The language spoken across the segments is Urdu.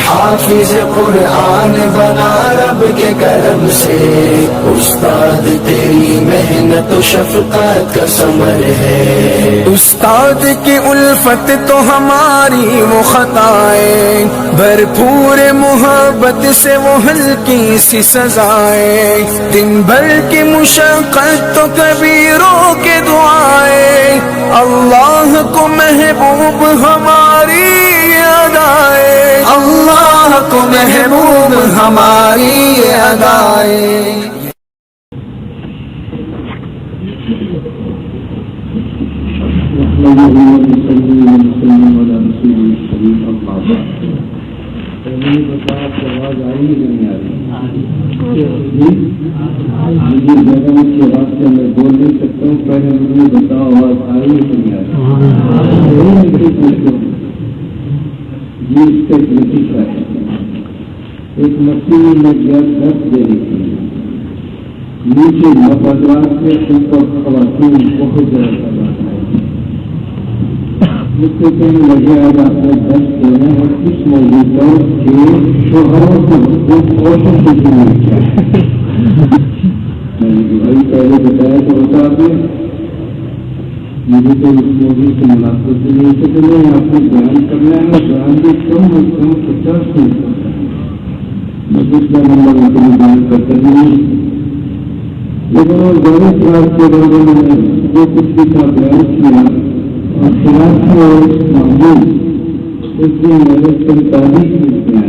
حافظ قرآن بنا رب کے کرم سے، استاد تیری محنت و شفقت کا ثمر ہے، استاد کی الفت تو ہماری وہ خطائیں، بھرپور محبت سے وہ ہلکی سی سزائیں، دن بھر کی مشقت تو کبھی رو کے دعائیں، اللہ کو محبوب ہماری ادائیں، اللہ کو محبوب ہماری ادائیں۔ آواز آئی نہیں آ رہی مجھے جگہ کی آواز سے میں بول نہیں سکتا ہوں، پہلے مجھے بتاؤ آواز آئی نہیں آ رہی جی۔ اس کا ایک لطیفہ ہے، ایک مسیح میں گیا درد دے رہی تھی، نیچے مفادات سے اوپر خواتین بہت زیادہ تعداد ہے، مجھ سے کہنے لگے آج آپ نے درس دینا ہے اس موضوع پر کہ شوہروں کو عورتوں سے چننا کیا ہے۔ میں نے بھائی پہلے بتایا تو بتا دیں، مجھے تو اس موضوع سے مناسب سے نہیں کہ نہیں آپ کو بیان کرنا ہے، بیان بھی کم از کم 50 منٹ کرنا ہے، میں دوسرا نمبر ان کے لیے بیان کرتا نہیں، لیکن وہ زیادہ کلاس کے بارے میں جو کچھ بھی تھا بیان کیا اور خلاف موجود اس کی محنت سے تاریخ میں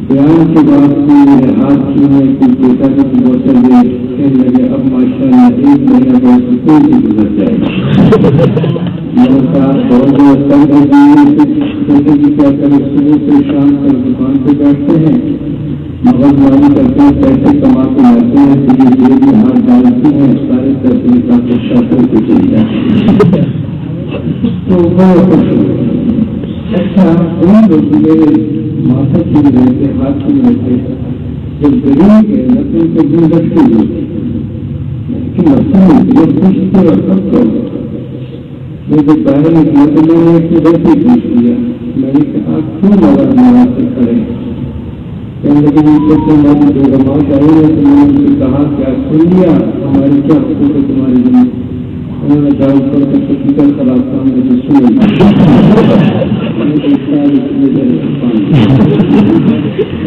بیان کے بعد میرے ہاتھ چھونے کی بیٹا کی بوتل میں کہنے لگے اب ماشاء اللہ 1 مہینہ بعد سکون سے گزر جائے گا۔ میرے ساتھ بہت بہت تنگ جیسے کہ کیا کریں صبح سے شام تک دکان پہ بیٹھتے ہیں، مغز ماری کرتے ہیں، پیسے کما کے لاتے ہیں، پھر یہ جیب میں ہاتھ ڈالتی ہیں، سارے پیسے کا خرچہ کر کے چل جاتے ہیں تو بہت خوش ہوئے۔ اچھا وہی لوگ میرے ماتھا کی بھی رہتے، ہاتھ کی بھی رہتے، جب غریب ہے نہ تو ان کو دن رکھتے ہوتے کہ مسئلہ یہ پوچھتے اور سب کو میں جب باہر نکلا تو میں نے ایک ویسے پوچھ لیا، میں نے کہا کیوں مگر میرا سے کھڑے کہنے لگے ہماری بیگمات آئی ہے تو میں نے ان سے کہا کیا سن لیا ہماری کیا حقوق ہے تمہاری زمین، انہوں نے جاؤ کر کے فکر خراب تھا ہم نے تو سن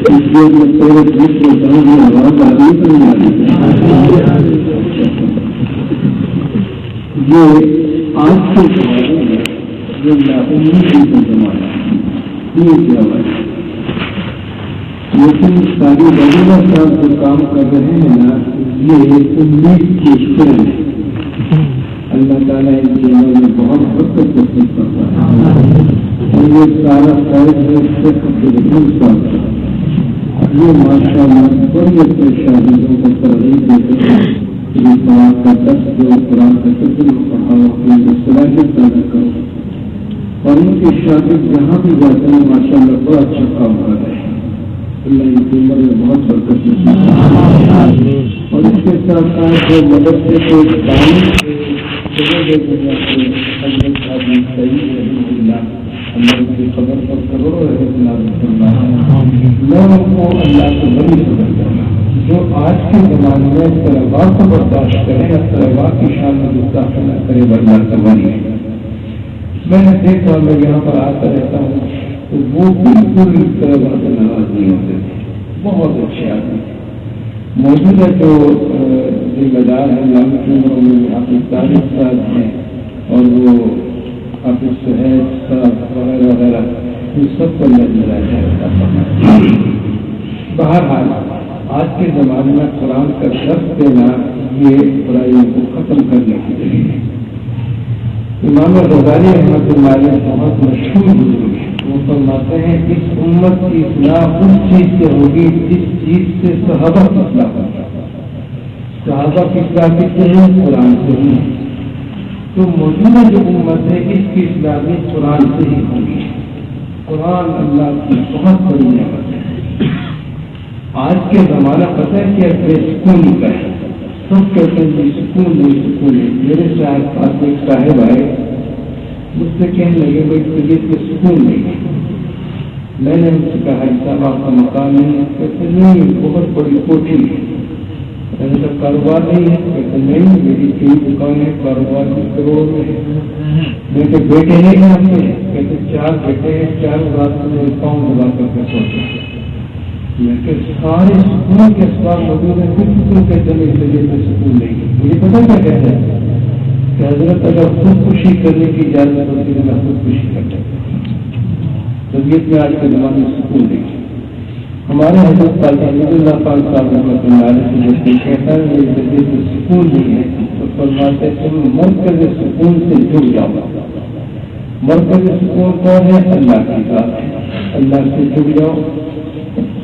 اس لیے میں تیرے پوچھ لیتا ہوں کہ آواز آ رہی تو نہیں آ رہی۔ یہ آج کے زمانے میں یہ لاہور کا زمانہ یہ کیا ہے، لیکن ساری وزیرہ صاحب جو کام کر رہے ہیں نا یہ 19 کی اسکول ہے، اللہ تعالیٰ ان کے عمل میں بہت برکت نصیب کرتا ہے، اور یہ سارا فائد ہے صرف بالکل صاحب یہ ماشاء اللہ بڑی اپنے شاگردوں کو ترغیب دیتے ہیں کہ یہ قرآن کا درس جو قرآن کا ترجمہ پڑھاؤ اپنی صلاحیت پیدا کرو، اور ان کے شاگرد جہاں بھی جاتے ہیں ماشاء اللہ بڑا اچھا کام کر رہے ہیں، اللہ ان کی عمر میں بہت برکت نصیب اور اس کے ساتھ ساتھ جو مدرسے کو تعلیم اللہ کی خبر پر کروڑوں لوگوں کو اللہ سے بڑی خبر کرنا، جو آج کے زمانے میں طلباء کو برداشت کریں یا طلباء کی شان میں گستاخی نہ کرے برداشت کرنی ہے۔ میں نے دیکھا میں یہاں پر آتا رہتا ہوں تو وہ بالکل طلباء سے ناراض نہیں ہوتے، بہت اچھے آدمی موجودہ جو ذمہ دار ہیں لامکن حافظ طارق صاحب ہیں اور وہ حافظ سہیل صاحب وغیرہ وغیرہ یہ سب کو اللہ جائے۔ بہرحال آج کے زمانے میں قرآن کا درس دینا یہ برائیوں کو ختم کرنے کے لیے امام غزالی رحمۃ اللہ علیہ بہت مشہور بزرگ ہیں، وہ فرماتے ہیں اس امت کی اصلاح اس چیز سے ہوگی جس چیز سے صحابہ کی اصلاح ہوگی، صحابہ کی اصلاح کس سے ہے؟ قرآن سے ہی، تو موجودہ جو امت ہے اس کی اصلاح بھی قرآن سے ہی ہوگی۔ قرآن اللہ کی بہت بڑی نعمت ہے۔ آج کے زمانہ پتہ ہے کہ بے سکونی کا ہے، سب کہتے ہیں سکون نہیں سکون ہے۔ میرے صاحب پاس ایک صاحب آئے، مجھ سے کہنے لگے بھائی طبیعت میں سکون نہیں ہے، میں نے ان سے کہا صاحب آپ کا مکان نہیں ہے؟ کہتے نہیں بہت بڑی کوٹھی ہے۔ میں نے کہا کاروبار نہیں ہے؟ کہتے نہیں میری 3 دکانیں کاروبار کی کروڑ میں ہے۔ میں کہ بیٹے نہیں ہیں آپ کے؟ کہتے 4 بیٹے ہیں، 4 رات میں پاؤں دبا کر کے سوتے ہیں۔ میں کہ سارے سکون کے اسباب موجود ہیں، پھر سکون کہتے ہیں طبیعت میں سکون نہیں ہے۔ مجھے پتا کیا کہتے ہیں کہ حضرت اگر خودکشی کرنے کی اجازت ہوتی ہے میں خودکشی کرتا ہوں۔ طبیعت میں آج کے زمانے میں سکون نہیں ہے۔ ہمارے حضرت پاک اللہ پاک صاحب رحمۃ اللہ علیہ سے کہتا ہے میری طبیعت میں سکون نہیں ہے تو فرماتے ہیں تم مرکز سکون سے جڑ جاؤ۔ مرکز سکون کون ہے؟ اللہ کی ذات ہے۔ اللہ سے جڑ جاؤ۔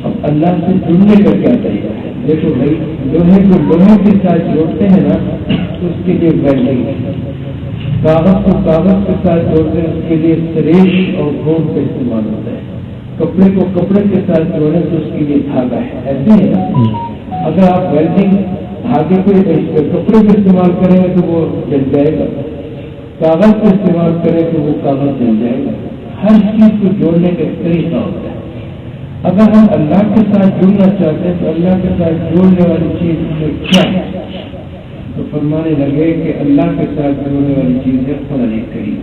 اب اللہ سے جڑنے کا کیا طریقہ ہے؟ دیکھو بھائی، لوہے کو لوہے کے ساتھ جوڑتے ہیں نا تو اس کے لیے ویلڈنگ ہے، کاغذ کو کاغذ کے ساتھ جوڑتے ہیں اس کے لیے سریش اور گوند کا استعمال ہوتا ہے، کپڑے کو کپڑے کے ساتھ جوڑیں تو اس کے لیے دھاگا ہے۔ ایسے ہے نا، اگر آپ ویلڈنگ دھاگے کو کپڑے کو استعمال کریں گے تو وہ جل جائے گا، کاغذ کو استعمال کریں تو وہ کاغذ جل جائے گا۔ ہر چیز کو جوڑنے کا ایک طریقہ ہوتا ہے۔ اگر ہم اللہ کے ساتھ جڑنا چاہتے ہیں تو اللہ کے ساتھ جوڑنے والی چیز کیا ہے؟ تو فرمانے لگے کہ اللہ کے ساتھ جوڑنے والی چیز ہے قرآن کریم۔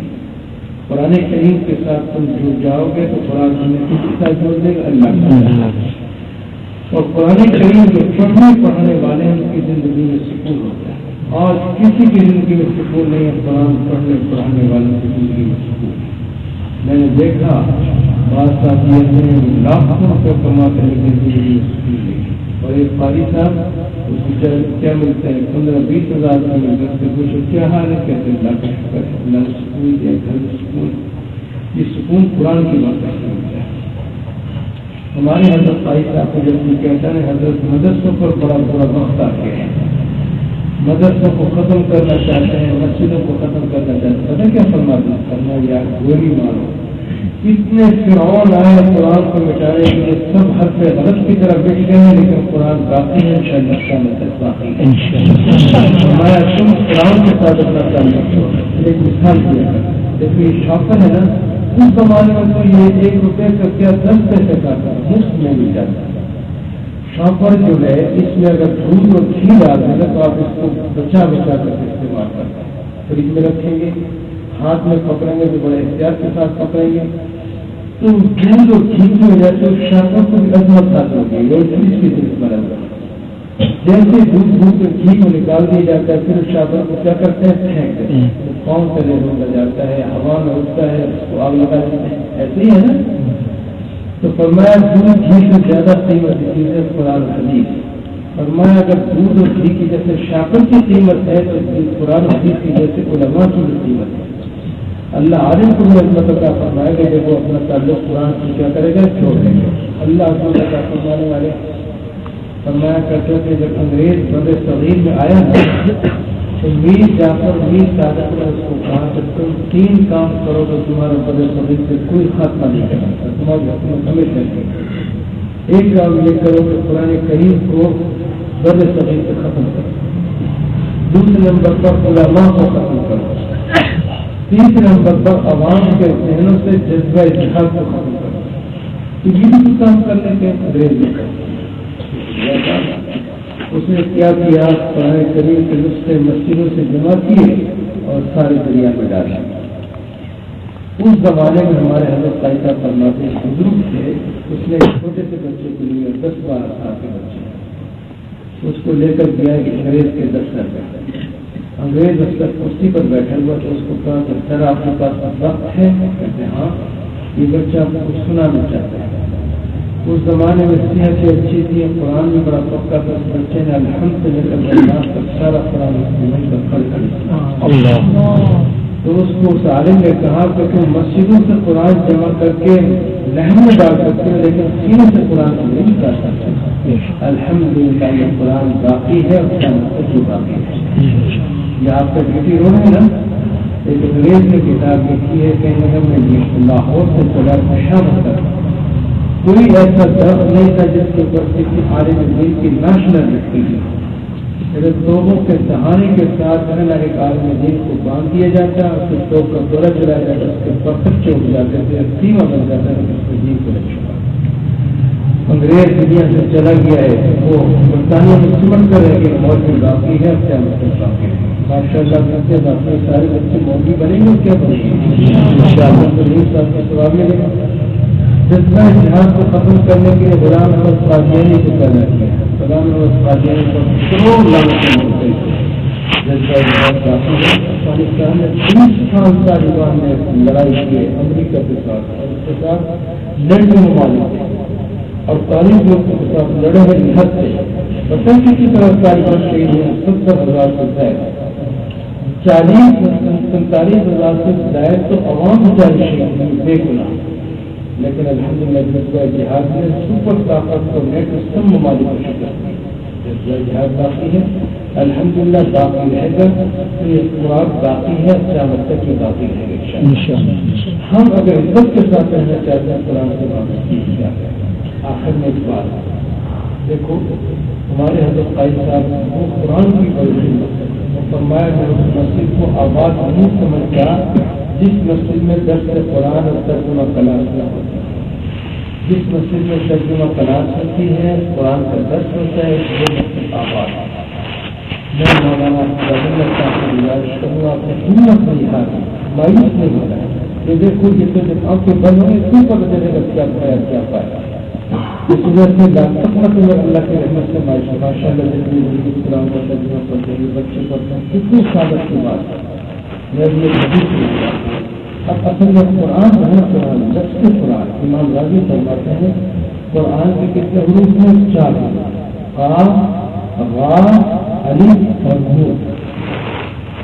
قرآن کریم کے ساتھ تم جڑ جاؤ گے تو قرآن تمہیں کس کے ساتھ جوڑ دے گا؟ اللہ کے ساتھ۔ اور قرآن کریم جو پڑھنے والے ہیں ان کی زندگی میں سکون ہوتا ہے۔ آج کسی کی زندگی میں سکون نہیں ہے، قرآن پڑھنے والوں کی زندگی میں سکون ہے۔ میں نے دیکھا بعض ساتھی نے لاکھوں روپے کماتے ہیں لیکن زندگی میں سکون نہیں، اور ایک قاری صاحب اس کو کیا ملتا ہے 15-20 ہزار کا ملتا ہے، پوچھو کیا حال ہے؟ کہتے ہیں اللہ کا شکر ہے، اللہ نے سکون دیا، گھر میں سکون۔ یہ سکون قرآن کی بات سے ملتا ہے۔ ہمارے حضرت قاری صاحب کو جب کہتا ہے حضرت مدرسوں پر بڑا برا وقت آ گیا ہے، مدرسوں کو ختم کرنا چاہتے ہیں، مسجدوں کو ختم کرنا چاہتے ہیں، پتہ کیا فرماتے ہیں؟ کرنا یار گولی مارو۔ اتنے فرعون آئے قرآن کو مٹانے کے لیے، سب ہر پہ غلط کی طرح بیٹھ گئے ہیں لیکن قرآن باقی ہے، انشاءاللہ قیامت تک باقی ہے۔ فرمایا تم قرآن کے ساتھ اپنا تعلق کرو۔ ایک مثال دیا کر دیکھو، یہ شاپر ہے نا، اس زمانے میں تو یہ 1 روپے کا کیا 10 پیسے کا تھا، مفت میں مل جاتا ہے۔ شاپر جو ہے اس میں اگر دودھ اور گھی ڈال دیں گے تو آپ اس کو بچا کر استعمال کرتے ہیں، فریج میں رکھیں گے، ہاتھ میں پکڑیں گے تو بڑے احتیاط کے ساتھ پکڑیں گے تو دودھ اور گھی کی وجہ سے اس شاپر کو بھی عظمت حاصل ہوگی اور چیز کی صرف مرض ہے۔ جیسے دودھ اور گھی کو نکال دیا جاتا ہے پھر اس شاپر کو کیا کرتے ہیں؟ پھینک دیتے ہیں، پاؤں تلے روکا جاتا ہے، ہوا میں اٹھتا ہے، اس کو آگ لگا دیتے ہیں۔ ایسے ہی ہے نا؟ تو فرمایا دودھ گھی سے زیادہ قیمت کی چیز ہے قرآن حدیث۔ فرمایا اگر دودھ اور گھی کی جیسے شاکر کی قیمت ہے تو قرآن حدیث کی جیسے علماء کی بھی قیمت ہے۔ اللہ عالم کو بھی عظمت عطا فرمائے گا جب وہ اپنا تعلق قرآن سے کیا کرے گا؟ چھوڑ دیں گے۔ اللہ عظمت عطا فرمانے والے فرمایا کرتے تھے جب انگریز بر صغیر میں آیا تو میر جعفر میر صادق نے اس کو کہا کہ تم 3 کام کرو تو تمہارا بر صغیر سے کوئی خاتمہ نہیں کر سکتا، تمہاری حکومت ہمیشہ رہے گی۔ ایک کام یہ کرو کہ قرآن کریم کو بر صغیر سے ختم کرو، دوسرے نمبر پر علماء کو ختم کرو، تیسرے نمبر پر عوام کے ذہنوں سے جذبہ اتحاد کو ختم کرو۔ تو یہ بھی کام کرنے کے انگریز نے کر اس نے کیا کیا؟ قرآن کریم کے نسخے مسجدوں سے جمع کیے اور سارے دریا میں ڈالے۔ اس زمانے میں ہمارے حضرت قائدہ فرماتے بزرگ تھے، اس نے ایک چھوٹے سے بچے کے لیے 10-12 سال کے بچے اس کو لے کر گیا انگریز کے دفتر میں۔ انگریز اس کا کرسی پر بیٹھا ہوا تو اس کو کہا کہ سر آپ کے پاس وقت ہے؟ کہتے ہیں ہاں۔ یہ بچہ آپ کو سنانا چاہتا ہے۔ اس زمانے میں صحت اچھی تھی، قرآن میں بڑا پکا تھا، اس بچے نے الحمد للہ تک سارا قرآن کا پڑھ کر تو اس کو اس عالم نے کہا کہ تم مسجدوں سے قرآن جمع کر کے لہن میں ڈال سکتے ہو لیکن سینے سے قرآن کو نہیں ڈال سکتے۔ الحمد للہ یہ قرآن باقی ہے اور جو باقی ہے۔ یہ آپ کا ڈیوٹی رول ہے نا۔ ایک انگریز نے کتاب لکھی ہے کہ میں لاہور سے چلا شام تک کوئی ایسا درخت نہیں تھا جس کے اوپر کسی عالم دین کی ناش نہ لکھی ہے۔ میرے توبوں کے سہانے کے ساتھ ایک آدمی دین کو باندھ دیا جاتا ہے اور پھر توب کا دورہ چلا جاتا ہے، اس کے پتھر چوک جاتے تھے، سیما بن جاتا ہے، اس کے دین کو نہیں چھوڑا۔ انگریز دنیا سے چلا گیا ہے، وہ برطانیہ میں سمجھ کر ہے کہ موت میں باقی ہے، کیا مطلب باقی ہے۔ ماشاء اللہ کرتے باقی سارے بچے موتی بنیں گے، کیا بنیں گے؟ انشاءاللہ تو نہیں صاحب کا سواب ملے گا۔ جتنا جہاد کو ختم کرنے کے لیے غلام احمد قادیانی کو پیدا کیا، غلام احمد قادیانی کو کروڑ لاکھ ملتے تھے۔ جیسا جہاد باقی ہے، افغانستان میں 30 سال طالبان نے لڑائی کی ہے امریکہ کے ساتھ، اور اس کے ساتھ لڑنے ممالک اور 40 لوگ کے ساتھ لڑے ہوئے نہت تھے۔ پتہ کسی طرح طالبان شہید ہوئے 70,000 سے زائد، 40-45,000 سے زائد تو عوام بیچاری شہید ہوئی بے گناہ۔ لیکن الحمدللہ جذبہ جہاد نے سپر طاقت کو نیٹو سب ممالک کو شکست دی۔ جذبہ جہاد باقی ہے، الحمدللہ باقی رہے گا، تو یہ خوراک باقی ہے، قیامت تک یہ باقی رہے گا انشاءاللہ۔ ہم اگر عزت کے ساتھ رہنا چاہتے ہیں قرآن سے واپس کی جاتے ہیں۔ آخر میں ایک بات دیکھو، ہمارے حضرت قائد صاحب وہ قرآن کی بڑی خدمت ہے، وہ فرمایا میں اس مسجد کو آباد نہیں سمجھتا جس مسجد میں درس قرآن اور ترجمہ کلام نہ ہوتا ہے، جس مسجد میں ترجمہ کلام ہوتی ہے، قرآن کا درس ہوتا ہے، وہ مسجد آباد ہے۔ میں مولانا رضی اللہ صاحب سے گزارش کروں گا، اپنے ہمت نہیں ہاری، مایوس نہیں ہونا ہے۔ یہ دیکھو جتنے جب آنکھیں بند ہوئے تو پتہ چلے گا کیا پایا کیا پایا۔ اس وجہ سے اللہ کی رحمت سے ماشاء اللہ جتنی اسلام کا ترجمہ پڑھتے ہیں، بچے پڑھتے ہیں، کتنی سعادت کی بات ہے۔ اب اصل میں قرآن ہے، قرآن لفظ قرآن امام راضی فرماتے ہیں قرآن کے کتنے حروف ہیں؟ 4 قاف، غا، الف اور نون۔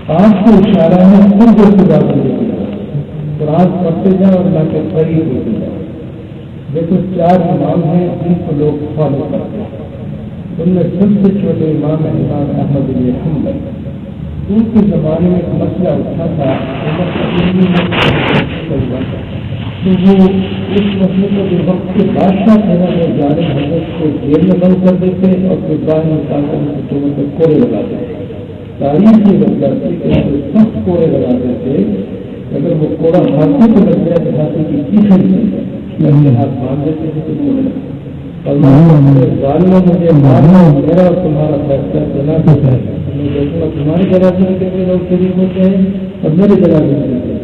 قاف کو اشارہ ہے خود کو داخل کی طرف، قرآن پڑھتے جائیں اور اللہ کے قریب ہوتے جائیں۔ دیکھو 4 امام ہیں جن کو لوگ فالو کرتے ہیں، ان میں سب سے چھوٹے امام ہیں امام احمد بن حنبل۔ ان کے زمانے میں ایک مسئلہ اٹھا تھا، تو وہ اس مسئلے کو جو وقت کے بادشاہ تھے نا، وہ جانے حضرت کو جیل میں بند کر دیتے اور پھر باہر نکال کر بچوں پہ کوڑے لگا دیتے۔ تاریخ یہ بتاتی کہ سخت کوڑے لگاتے تھے، اگر وہ کوڑا ہاتھوں کو لگ گیا تو ہاتھوں کی چیخیں ہاتھ باندھ دیتے تھے تو کوڑے لگتے۔ ظالموں مجھے مارنا میرا اور تمہارا فیصلہ بنا کے ہے، میں دیکھوں گا تمہارے جنازے میں کتنے لوگ شریک ہوتے ہیں اور میرے جنازے میں کتنے۔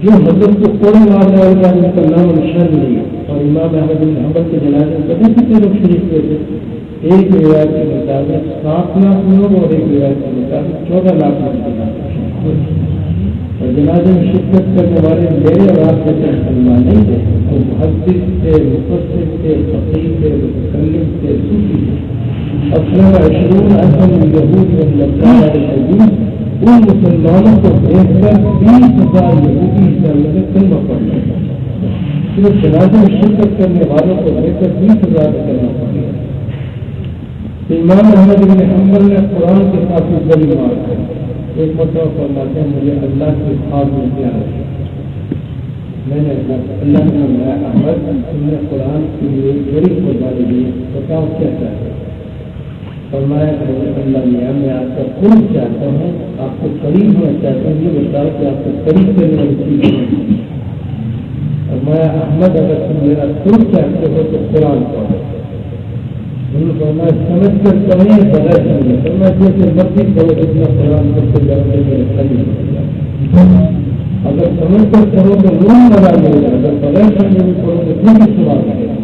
جو حضرت کو کوڑے مارنے والے کا ان کا نام نشان نہیں ہے، اور امام احمد بن حنبل کے جنازے میں کتنے کتنے لوگ شریک ہوئے تھے؟ ایک روایت کے مطابق 7 لاکھ لوگ اور ایک روایت کے مطابق 14 لاکھ لوگ، اور جنازے میں شرکت کرنے والے میرے اور آپ جیسے مسلمان نہیں تھے، وہ محدث تھے، مفسر تھے، فقیہ تھے، متکلم تھے، صوفی تھے۔ اصل 20 اصل یہود والنصارى الحدود، ان مسلمانوں کو دیکھ کر 20,000 یہودی عیسائی نے کلمہ پڑھ لیا۔ صرف جنازے میں شرکت کرنے والوں کو دیکھ کر 20,000 نے کلمہ پڑھ لیا۔ امام احمد بن حنبل نے قرآن کے کافی بڑی بات ہے۔ ایک مرتبہ فرماتے ہیں مجھے اللہ کی خواب میں کیا ہے، میں نے اللہ نے فرمایا احمد تم نے قرآن کے لیے بڑی قربانی دی، بتاؤ کیا چاہتے ہو؟ فرمایا اللہ میاں میں آپ کا قرب چاہتا ہوں، آپ کو قریب ہونا چاہتا ہوں، یہ بتاؤ کہ آپ کو قریب کرنے والی چیز ہے۔ فرمایا احمد اگر تم میرا قرب چاہتے ہو تو قرآن پڑھو۔ میں سمجھ کر پڑھیں بغیر سمجھے، تو میں جیسے مرضی پڑھو جتنا قرآن کرتے جاتے میرے خلیل۔ اگر سمجھ کر پڑھو تو نور لگا ملے گا، اگر بغیر سمجھے بھی پڑھو تو پھر بھی سوال ملے گا۔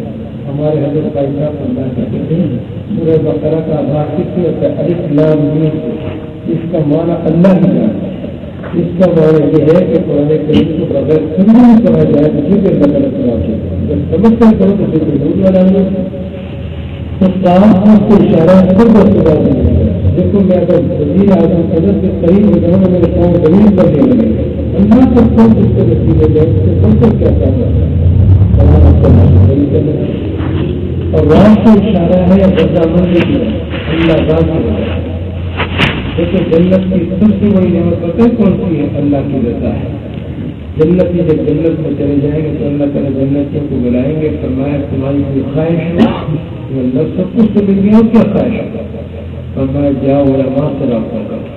ہمارے حضرت بھائی صاحب فرمایا کرتے ہیں سورہ بقرہ کا آغاز کس سے ہوتا ہے؟ الف لام میم، اس کا معنی اللہ ہی جانتا ہے۔ اس کا معنی یہ ہے کہ قرآن کریم کو بغیر سمجھے بھی پڑھا جائے تو پھر اللہ تعالیٰ سوال کرے گا، اگر سمجھ کر پڑھو تو پھر بھی نور لگا ملے گا۔ تو کام کو اشارہ خود بخدا دیں گے۔ دیکھو میں اگر وزیر اعظم صدر کے قریب ہو جاؤں میرے قوم دلیل کرنے لگے گا، اللہ کو خود اس کو نصیب ہو جائے، اس سے سب کو کیا چاہتا ہے اور راہ کو اشارہ ہے رضامندی کی، اللہ راضی ہو جائے۔ دیکھو جنت کی سب سے بڑی نعمت پتہ ہے کون سی ہے؟ اللہ کی رضا ہے۔ جنت جب جنت میں چلے جائیں گے تو اللہ تعالیٰ جنتیوں کو بلائیں گے، فرمایا تمہاری کوئی خواہش ہو؟ اللہ سب کچھ تو مل گیا، کیا خواہش ہوگا؟ فرمایا جاؤ علماء سے رابطہ کرو،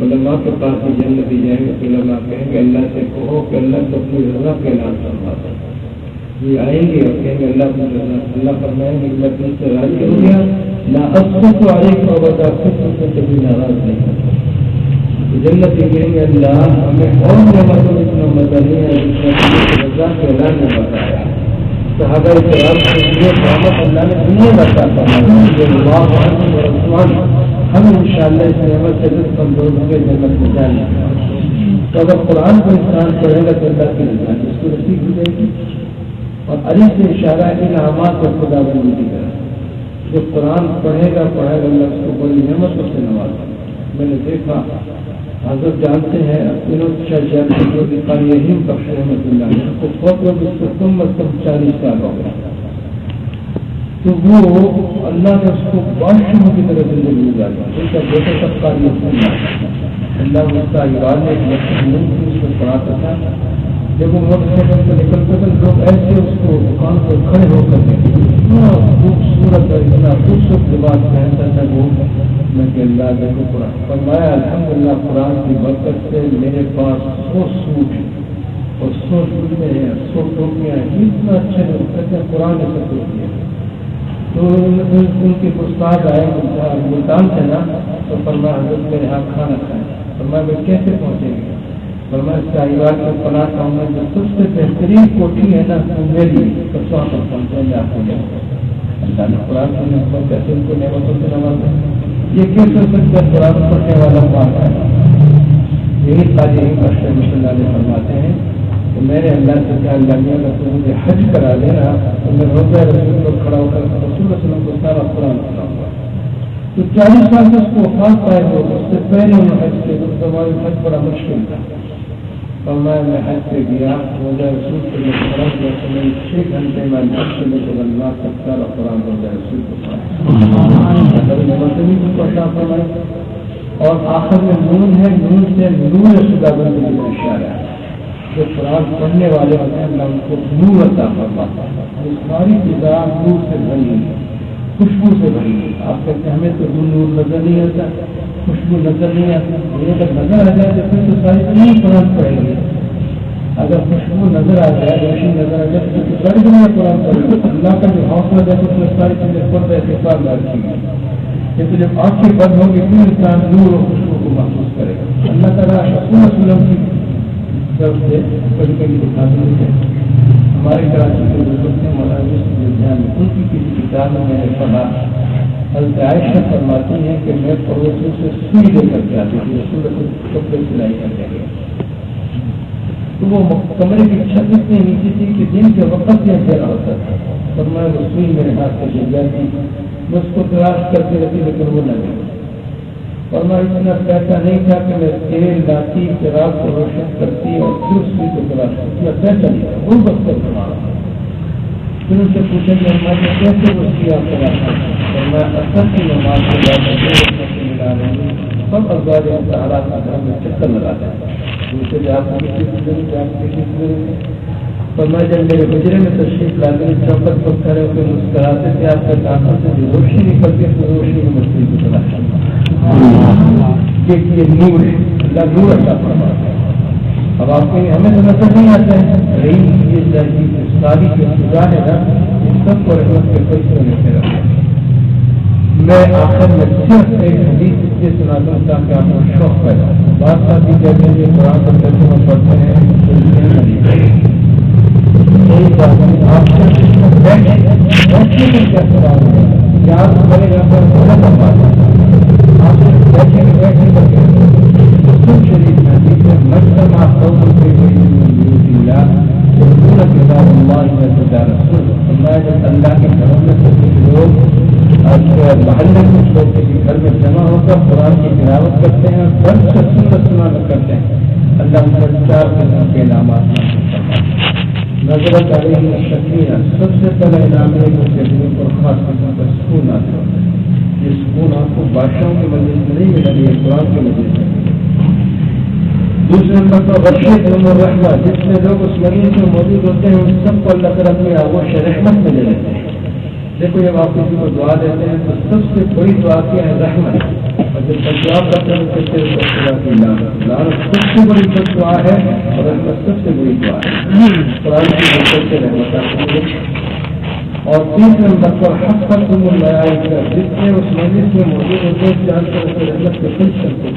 علماء کے پاس بھی جنت دی جائیں گے تو علماء کہیں گے اللہ سے کہو کہ اللہ کو اپنی رضا کے اعلان فرماتا ہے. یہ آئیں گے اور کہیں گے اللہ کی رضا، اللہ فرمائیں گے میں تم سے راضی ہو گیا، نہ اسقط علیک و بتا خود سے کبھی ناراض نہیں ہوتا. جنت یہ کہیں گے اللہ ہمیں اور نعمتوں اتنا مزہ نہیں ہے جتنا رضا کے اعلان نے بتایا. صحابہ کرام کے لیے رحمت اللہ نے دنیا بتا فرمایا ہم انشاءاللہ اس نعمت سے رزق کمزور ہوں گے جنت میں جائیں گے. تو اگر قرآن کو انسان پڑھے گا تو اللہ کی رضا اس کو نصیب ہو جائے گی. اور علی سے اشارہ ہے ان اعمال کو خدا بندی کی طرح جو قرآن پڑھے گا اللہ اس کو بڑی نعمتوں سے نوازا. میں نے دیکھا حضرت جانتے ہیں قاری بخش رحمۃ اللہ علیہ کو فوت ہو اس کو کم از کم 40 سال ہو گیا. تو وہ اللہ نے اس کو بادشاہوں کی طرح زندگی گزاری. ان کا بیٹا سب قاری اللہ اس کا ایران نے اس کو پڑھاتا تھا. جب وہ موٹر سائیکل سے نکلتے تھے لوگ ایسے اس کو دکان پر کھڑے ہو کر دیکھتے اتنا خوبصورت اور اتنا خوبصورت لباس پہنتا تھا وہ. میں کہ اللہ دیکھو قرآن فرمایا الحمدللہ قرآن کی برکت سے میرے پاس 100 سوٹ اور 100 جوتے ہیں 100 ٹوپیاں ہیں. اتنا اچھے لوگ کہتے ہیں قرآن نے سب کچھ دیا. تو ان کے استاد آئے ملتان سے نا تو فرمایا حضرت میرے یہاں کھانا کھائیں. فرمایا میں کیسے پہنچیں گے؟ فرمایا شاہیوار کے پناہ کا میں جو سب سے بہترین کوٹھی ہے نا میری تو وہاں پر پہنچیں گے آپ کو اللہ نے قرآن کی نعمت کیسے ان کو نعمتوں سے نوازا. یہ کیسے ہو سکتا ہے قرآن پڑھنے والا بات ہے. یہی قاری بخش اللہ علیہ فرماتے ہیں کہ میں نے اللہ سے کہا اللہ نے اگر تو مجھے حج کرا دینا تو میں روزہ رسول کو کھڑا ہو کر رسول وسلم کو سارا قرآن سناؤں گا. تو 40 سال سے اس کو وفات پائے ہو اس سے پہلے انہوں حج کے تو ہماری حج بڑا مشکل تھا. اور میں حج پہ گیا روزہ رسول کو میں کھڑا کیا تو میں 6 گھنٹے میں حج سے لے کر اللہ تک سارا قرآن روزہ رسول کو پڑھا فرمائے. اور آخر میں نون ہے نون سے نور شدہ بندی کا اشارہ ہے. جو قرآن پڑھنے والے ہوتے ہیں اللہ ان کو نور عطا فرماتا ہے. یہ ساری فضا نور سے بھری ہے خوشبو سے بھری ہے. آپ کہتے ہیں ہمیں تو نور نظر نہیں آتا خوشبو نظر نہیں آتی. یہ اگر نظر آ جائے تو پھر تو ساری دنیا قرآن پڑھے گی. اگر خوشبو نظر آ جائے روشنی نظر آ جائے تو ساری دنیا قرآن پڑھے گی. اللہ کا جو حوصلہ ہے اس میں ساری چیزیں پڑھ اعتبار میں رکھی گئی. لیکن جب آنکھیں بند ہوگی پھر انسان نور اور خوشبو کو محسوس کرے گا. اللہ تعالیٰ رسول وسلم کی طرف سے کبھی کبھی دکھاتے ہیں. ہمارے کراچی کے بزرگ ہیں مولانا جان ان کی کسی کتاب میں نے پڑھا حضرت عائشہ فرماتی ہیں کہ میں پڑوسیوں سے سوئی لے کر کے آتی تھی رسول کپڑے سلائی کرنے گئے. تو وہ کمرے کی چھت اتنی نیچی تھی کہ دن کے وقت میں اندھیرا ہوتا تھا. اور میں رسوئی میرے ہاتھ سے گر جاتی میں اس کو تلاش کرتی رہتی لیکن وہ نہ ملی. اور میں اتنا پیسہ نہیں تھا کہ میں تیل لاتی چراغ کو روشن کرتی اور پھر سوئی کو تلاش کرتی. پیسہ نہیں تھا وہ بس کر سنانا. پھر ان سے پوچھا کہ ہمارے کیسے وہ کیا تلاش اور میں اثر کی نماز کے بعد ملا رہی ہوں. سب ازواج حالات کا گھر میں چکر لگاتا ہے دوسرے جہاز اور میں جب میرے گجرے میں تشریف لاتے ہیں چوکٹ پر کھڑے ہو کے مسکراتے تھے آپ کے دانتوں سے جو روشنی نکلتی ہے تو روشنی میں مچھلی کو تلاش یہ نور ہے اللہ نور اللہ فرماتا ہے. اب آپ کو ہمیں تو نظر نہیں آتا ہے رہی یہ ساری جو خدا ہے نا ان سب کو رحمت کے فیصلے میں سے رکھا. میں آخر میں صرف ایک حدیث اس لیے سناتا ہوں تاکہ آپ کو شوق پیدا ہو. بات ساتھی کہتے ہیں کہ قرآن پر ترجمہ پڑھتے ہیں آپ بیٹھنے میں کیا سوال ہے یاد کرے گا پر بہت لمبا آپ بیٹھے بیٹھے کر کے شریف میں حدیث ہے مجتمع قوم کے بڑی اللہ پورا کتاب اللہ رسول میں جب اللہ کے گھروں میں سے کچھ لوگ محلے کچھ لوگ کسی گھر میں جمع ہو کر قرآن کی تلاوت کرتے ہیں اور گھر سے سنت سنانا کرتے ہیں اللہ ان پر 4 قسم کے انعامات نظرت علیہ شکیہ سب سے پہلا انعام ہے کہ دلوں پر خاص قسم کا سکون آتا ہے. یہ سکون آپ کو بادشاہوں کی مجلس میں نہیں ملا یہ قرآن کی مجلس میں. دوسرے نمبر پر غشیت علم و رحمت جتنے لوگ اس مجلس میں موجود ہوتے ہیں ان سب کو اللہ تعالیٰ اپنی آغوش رحمت میں لے لیتے ہیں. دیکھو جب آپ کسی کو دعا دیتے ہیں تو سب سے بڑی دعا کیا ہے رحمت، اور جب دعا کرتے ہیں سب سے بڑی دعا ہے اور رحمت سب سے بڑی دعا ہے، قرآن کی برکت سے رحمت آتی ہے۔ اور تیسرے نمبر پر حفظتم الملائکہ، جتنے اس مجلس میں موجود ہوتے ہیں جانتے ہیں رحمت کے کل سب کو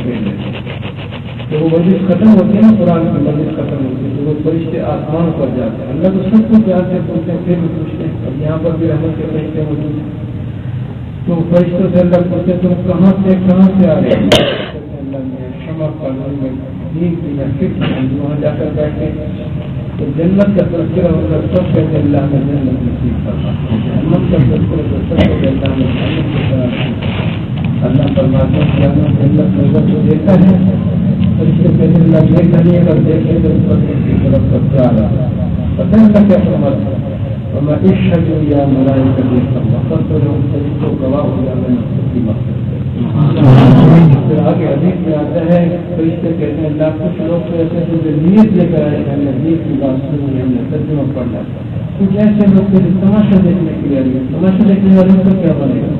جب وہ مجلس ختم ہوتی ہے نا، قرآن کی مجلس ختم ہوتی ہے تو وہ فرشتے آسمان پر جاتے ہیں، اللہ تو سب کچھ جانتے ہیں، پوچھتے ہیں، پھر بھی پوچھتے ہیں، اب یہاں پر بھی رحمت کے فرشتے موجود ہیں تو فرشتوں سے اللہ پوچھتے تم کہاں سے آ رہے ہیں؟ اللہ میں شمع قانون میں دین کی میں فکر وہاں جا کر بیٹھے تو جنت کا تذکرہ ہوگا، سب کہتے ہیں اللہ نے جنت نصیب کرنا، جنت کا تذکرہ تو سب کہتے ہیں اللہ نے جنت کی طرح، اللہ فرماتے ہیں کہ جنت نظر کو دیتا ہے، فرشتے کہتے ہیں اللہ دیکھا نہیں اگر دیکھے تو کی طرف سب سے آ رہا پتہ اللہ کیا فرماتا ہے وما اشهدوا یا ملائکۃ اللہ فقط لهم فرشتوں گواہ ہو جانا ہے سب کی مقصد ہے۔ پھر آگے حدیث میں آتا ہے فرشتے کہتے ہیں اللہ کچھ لوگ تو ایسے تھے جو نیت لے کر آئے ہم نے حدیث کی بات سنی ہم نے ترجمہ پڑھنا، کچھ ایسے لوگ تھے جو تماشا دیکھنے کے لیے آئے، تماشا دیکھنے والوں کا کیا بنے گا؟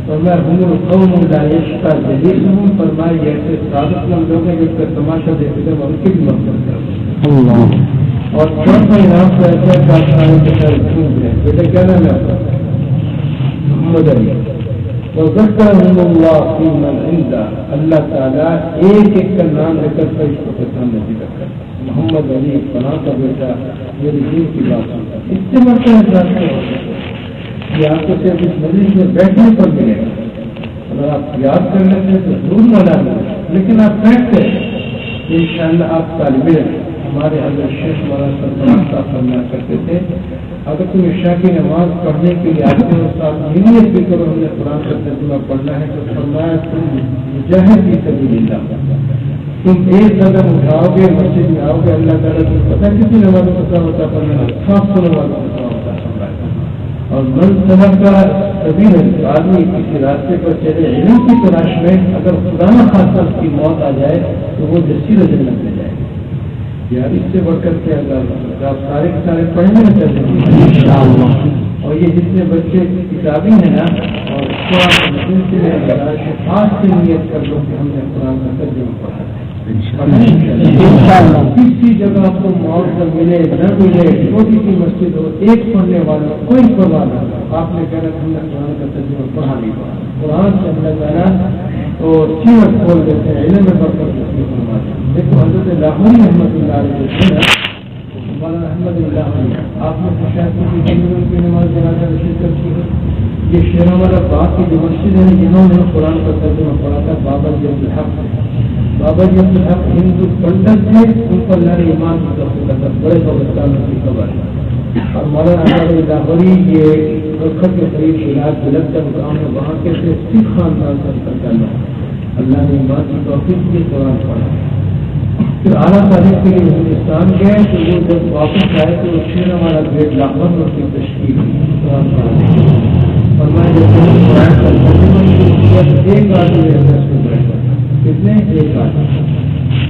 فرمایا ہم القوم لا یشقى جلیسهم، فرمایا یہ ایسے صادق لوگ ہیں جو تماشا دیکھتے ہیں ان کی بھی مقصد کرتے ہیں۔ اور چوتھا انعام تو ایسا کارخانے کے ساتھ جھوٹ ہے، بیٹا کیا نام ہے آپ کا؟ محمد علی۔ وذکرهم اللہ فی من عنده، اللہ تعالیٰ ایک ایک کا نام لے کر فرشتوں کے سامنے ذکر کرتا ہے، محمد علی فلاں کا بیٹا میری دین کی بات سنتا، اس سے بڑھتا ہے یہ آپ کو صرف اس مجلس میں بیٹھنے پر ملے گا، اگر آپ یاد کر لیتے ہیں تو ضرور مزہ ملے گا، لیکن آپ بیٹھتے ہیں انشاءاللہ آپ طالب علم، ہمارے حضرت شیخ مولانا سلطان صاحب فرمایا کرتے تھے اگر تم عشاء کی نماز پڑھنے کے لیے آتے ہو ساتھ نیت بھی کرو ہم نے قرآن کا ترجمہ پڑھنا ہے تو فرمایا تم مجاہد کی سبیل اللہ، تم ایک قدم اٹھاؤ گے مسجد میں آؤ گے اللہ تعالیٰ تمہیں پتہ کتنی نمازوں کا ہوتا پڑھنا 700 نمازوں کا ہوتا ہے، اور من سمجھ کا کبھی آدمی کسی راستے پر چلے علم کی تلاش میں اگر خدا نہ خاصہ اس کی موت آ جائے تو وہ جسی جنت میں جائے گا، یار اس سے بڑھ کر کے آپ سارے کے سارے پڑھنے میں چلتے ہیں اور یہ جتنے بچے کتابی ہیں نا اور قرآن سلسلے آج سے نیت کر لو کہ ہم نے قرآن کا ترجمہ پڑھا ہے، کسی جگہ کو موت پر ملے نہ ملے چھوٹی سی مسجد ہو ایک پڑھنے والا کوئی پرواہ نہ ہو، آپ نے کہا کہ ہم نے قرآن کا ترجمہ پڑھا نہیں پڑھا، قرآن سے اللہ تعالیٰ تو سیرت کھول دیتے ہیں، علم میں برکت نصیب فرماتے ہیں۔ دیکھو حضرت لاہوری رحمۃ اللہ علیہ جو تھے نا مولانا احمد اللہ علیہ، آپ نے شاید کی نماز جنازہ رسید کر کی ہے، یہ شیروں والا باغ کی جو مسجد ہے جنہوں نے قرآن کا ترجمہ پڑھا تھا بابا جی عبدالحق، بابا جی عبدالحق ہندو پنڈت تھے، ان پر اللہ نے ایمان کی توفیق بڑے قبرستانوں کی خبر ہے، اور مولانا احمد لاہوری یہ رخت کے قریب علاج بلند مقام ہے، وہاں کے سکھ خاندان کا تعلق، اللہ نے ایمان کی توفیق کے دوران پڑھا، پھر اعلیٰ تعلیم کے لیے ہندوستان گئے تو وہ جب واپس آئے تو شیروں والا گریڈ لاہور میں کی تشکیل قرآن پڑھانے کی، فرمایا جب قرآن کا ترجمہ ایک آدمی بیٹھا کتنے ایک آدمی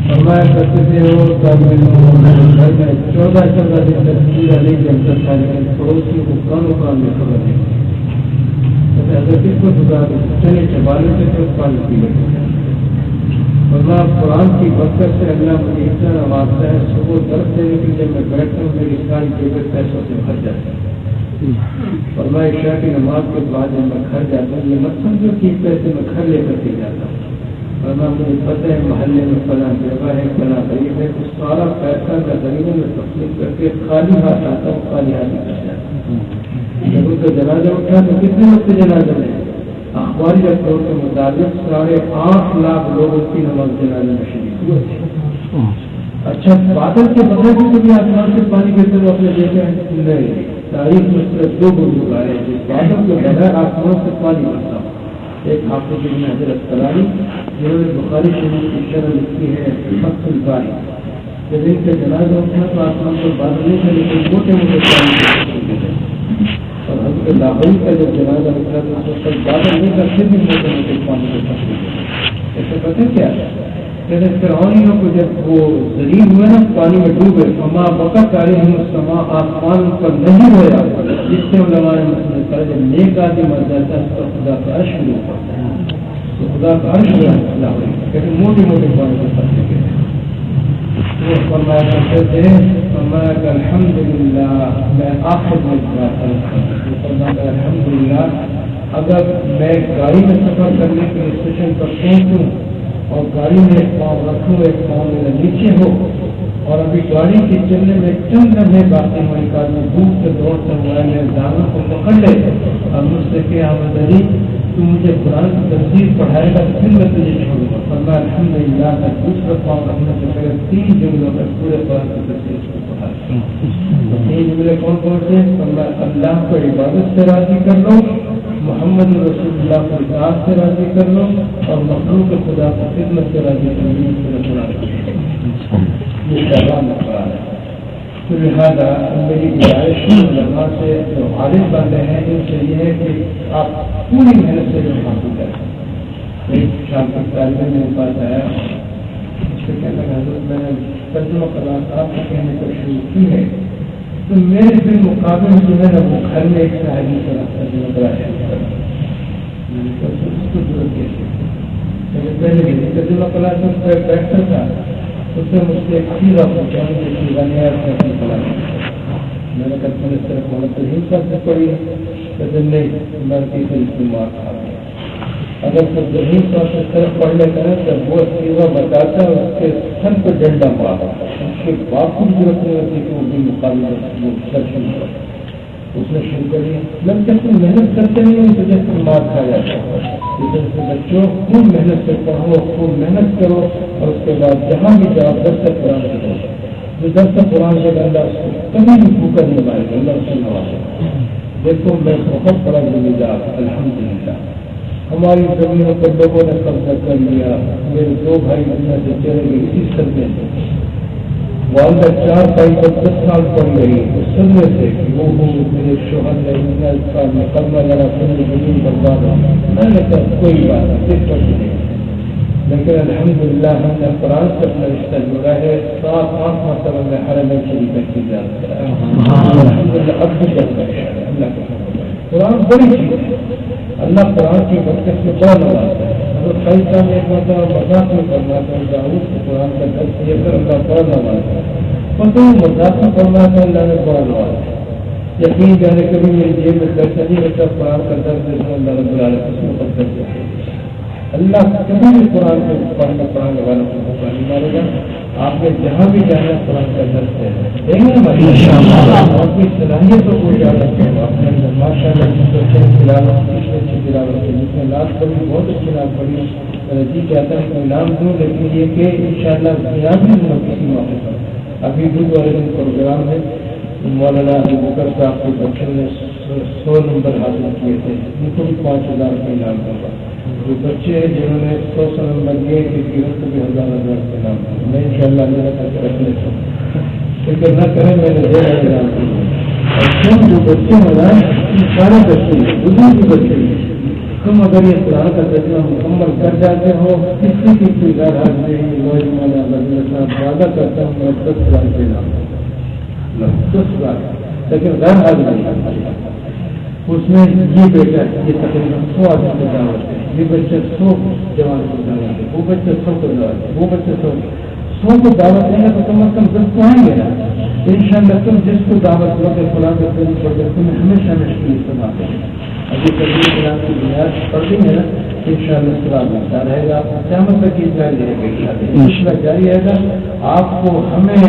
فرمایا کرتے تھے وہ گھر میں 14 دن تک پورا نہیں جمتا تھا لیکن پڑوسیوں کو کان میں خبر نہیں، اگر کس کو دکھا دیں چلے چبالے سے تو پانی پی لیتے ہیں، ورنہ قرآن کی برکت سے اللہ مجھے اتنا نوازتا ہے صبح درد دینے کے جب میں بیٹھتا ہوں میری ساری جیبیں پیسوں سے بھر جاتی ہے، فرمایا عشاء کی نماز کے بعد جب میں گھر جاتا ہوں یہ مت سمجھو کہ پیسے میں گھر لے کر کے جاتا ہوں، ورنہ مجھے پتہ ہے محلے میں فلاں جگہ ہے فلاں غریب ہے تو سارا پیسہ میں غریبوں میں تقسیم کر کے خالی ہاتھ آتا ہوں، خالی ہاتھ نکل جاتا ہوں، جب اس کا جنازہ اٹھا تو کتنے وقت جنازہ میں اخباری رپورٹ کے مطابق 8.5 لاکھ لوگ اس کی نماز جنازے میں شریک ہوئے تھے۔ اچھا بادل کے بغیر بھی کبھی آسمان سے پانی گرتے ہوئے اپنے دیکھے ہیں نہیں، تاریخ میں صرف 2 بزرگ آئے جس بادل کے بغیر آسمان سے پانی برتا ہو، ایک حافظ ابن حجر اسقلانی جنہوں نے بخاری شریف کی شرح لکھی ہے فتح الباری، جب ان کا جنازہ اٹھا تو آسمان پر بادل نہیں تھے لیکن موٹے موٹے پانی گرتے، اور حضرت لاہوری کا جب جنازہ اٹھا تو اس وقت بادل نہیں تھا پھر بھی موٹے موٹے پانی کے پھنسے گئے، ایسے پتہ کیا کہتے ہیں فرعونیوں کو جب وہ ذلیل ہوئے نا پانی میں ڈوبے فما بقت علیہم السماء، آسمان پر نہیں ہویا جس دوسرے علماء نے مسئلہ کرا جب نیک آدمی مر جاتا ہے تو خدا کا عرش شروع ہوتا ہے، تو خدا کا عرش اللہ ہوگا کہتے موٹی موٹی باتیں کو کرتے ہیں. وہ فرمایا کرتے تھے، فرمایا کہ الحمدللہ میں آخر میں فرمایا الحمدللہ اگر میں گاڑی میں سفر کرنے کے اسٹیشن پر پہنچوں اور گاڑی میں ایک پاؤں رکھوں ایک پاؤں میرا نیچے ہو اور ابھی گاڑی کے چلنے میں چند لمحے باقی ہو، ایک آدمی دور سے دوڑتا ہوا میرے دانوں کو پکڑ لے اور مجھ سے کہ احمد علی تو مجھے قرآن کی تفسیر پڑھائے گا تو پھر میں تجھے چھوڑوں گا. فرمایا الحمدللہ میں دوسرا پاؤں رکھنے سے پہلے 3 جملوں میں پورے قرآن کی تفسیر کو پڑھایا. 3 جملے کون کون سے؟ فرمایا اللہ کو عبادت سے راضی کر لو، محمد رسول اللہ کو اطاعت سے راضی کر لو اور مخلوق خدا کو خدمت سے راضی کر لو. یہ پیغام قرآن ہے. تو لہٰذا میری گزارش علماء سے جو عالم بندے ہیں ان سے یہ ہے کہ آپ پوری محنت سے جو حاصل کریں. ایک شام کی طالب میرے پاس آیا، اس سے کہتا ہے حضرت میں نے ترجمہ قرآن آپ کو کہنے کو شروع کی ہے تو میرے پھر مقابل جو ہے نا وہ گھر میں ایک صحابی سے ترجمہ قرآن شروع کرا. میں نے کہا اس کو ضرورت کیسے؟ میں نے پہلے بھی ترجمہ قرآن سے بیٹھتا تھا، اس نے مجھ سے ایک سیدھا پوچھا مجھے سیدھا نہیں آیا اپنی قرآن. میں نے کہا میں اس طرح محمد ترہیم صاحب سے پڑھی کہتے نہیں میں کسی استعمال کھا گیا. اگر تو ترہیم صاحب سے طرف پڑھ لیتا ہے تو وہ سیدھا بتاتا ہے اس کے سر پہ ڈنڈا مارا، اس کے باپ کو ضرورت نہیں ہوتی کہ وہ بھی مقابلہ درشن ہو. اس نے شروع کر دیا میں کہتے محنت کرتے نہیں تو جیسے مار کھا جاتا ہے. بچوں خوب محنت سے پڑھو، خوب محنت کرو اور اس کے بعد جہاں بھی جاؤ درس قرآن کرو. جو درس قرآن سے اللہ اس کو کبھی بھی بھوکا نہیں مارے گا، اللہ اس سے نوازے. دیکھو میں بہت بڑا ذمہ دار الحمدللہ. ہماری زمینوں پر لوگوں نے قبضہ کر لیا. میرے 2 بھائی دنیا سے چلے گئے اسی سدمے سے. والدہ 4 بھائی پر 10 سال پڑ گئی اس سدمے سے کہ وہ میرے شوہر نے اتنا سال میں قدمہ لگا پھر زمین برباد ہو. میں نے کہا کوئی بات نہیں، لیکن الحمدللہ ہم نے قرآن سے اپنا رشتہ جوڑا ہے. 7-8 مرتبہ میں حرمین شریف کی زیارت کرا الحمدللہ. اب بھی چل رہا ہے اللہ کا قرآن بڑی چیز ہے. اللہ قرآن کی برکت سے بڑا نوازتا ہے. حضرت خالد صاحب نے ایک مرتبہ مذاق میں کرنا تھا داؤد کو قرآن کا درس یہ کر اللہ بڑا نوازتا ہے. پتہ مذاق میں کرنا تھا اللہ نے بڑا نوازتا ہے. یقین جانے کبھی میری جیب میں پیسہ نہیں رہتا قرآن کا درس دیتا اللہ رب العالمین اس کو قدر دیتے. اللہ کبھی بھی قرآن کو پڑھنے پڑھانے والوں کو موقع نہیں مارے گا. آپ نے جہاں بھی جانا قرآن کا درس دیں گے اپنی صلاحیتوں کو یاد رکھیں. اپنے اندر ماشاء اللہ تلاوت اچھی تلاوت ہے جس میں نعت پڑھی بہت اچھی نعت پڑھی. جی کہتا ہے کہ نام دوں لیکن یہ کہ انشاءاللہ بنیادی دوں کسی موقع پر. ابھی بھی والے دن پروگرام ہے مولانا ابو بکر صاحب کے بچوں نے 100 نمبر حاصل کیے تھے. ان کو بھی 5,000 روپئے انعام دوں گا. جو بچے ہیں جنہوں نے 100 نمبر لیے ان کی کو بھی 1,000 روپئے انعام دوں گا. میں انشاءاللہ میرا کر کے رکھ لیتا ہوں. فکر نہ کریں میں نے 1,000 انعام دوں گا. اور جو بچے ہیں نا سارے بچے بزرگ بچے تم اگر یہ قرآن کا ترجمہ مکمل کر جاتے ہو کسی کی کوئی غیر حاضری مولانا صاحب وعدہ کرتا ہوں میں 10 ہزار کے نام 10 ہزار لیکن غیر حاضری اس میں یہ بیٹا یہ تقریباً 100 آدمی کو دعوت ہے. یہ بچے 100 جوان کو دعوت ہے. وہ بچے 100 کو دعوت ہے. وہ بچے 100 کو دعوت دیں گے تو کم از کم 10 کو آئیں گے نا. انشاءاللہ تم جس کو دعوت دو کہ فلاں کے پڑھ کر تمہیں ہمیشہ مشکل استعمال کریں. ابھی تبدیل کرام کی بنیاد پڑ گئی ہے نا انشاءاللہ سوال ملتا رہے گا. قیامت تک یہ جاری رہے گا انشاءاللہ جاری رہے گا. آپ کو ہمیں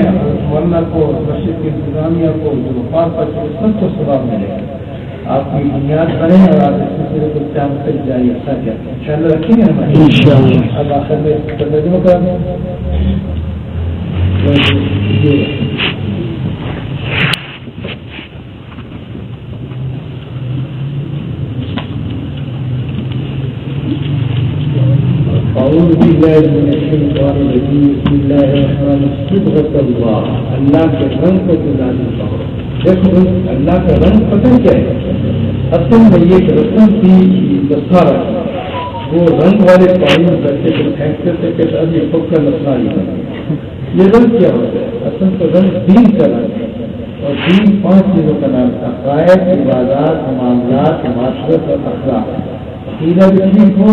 مولانا کو مسجد کی انتظامیہ کو جو وفات پر سب کو سوال ملے گا. آپ کی بنیاد بنے اور آپ اس سلسلے کو قیامت تک جاری رکھا جائے انشاءاللہ رکھیں گے ہمارے انشاءاللہ. اب آخر میں ترجمہ کر اعوذ باللہ من الشیطان الرجیم بسم اللہ الرحمن الرحیم. صبغۃ اللہ اللہ کے رنگ کو نازل کرو. دیکھو اللہ کا رنگ پتہ کیا ہے؟ اصل میں یہ رسم تھی دستارہ وہ رنگ والے پانی میں بچے کو پھینکتے تھے کہ اب یہ خود کا مسئلہ ہی بنا. یہ رنگ کیا ہوتا ہے؟ اصل تو رنگ دین کا رنگ ہے. اور دین 5 چیزوں کا نام ہے: عقائد، عبادات، معاملات، معاشرت اور اخلاق۔ عقیدہ بھی ٹھیک ہو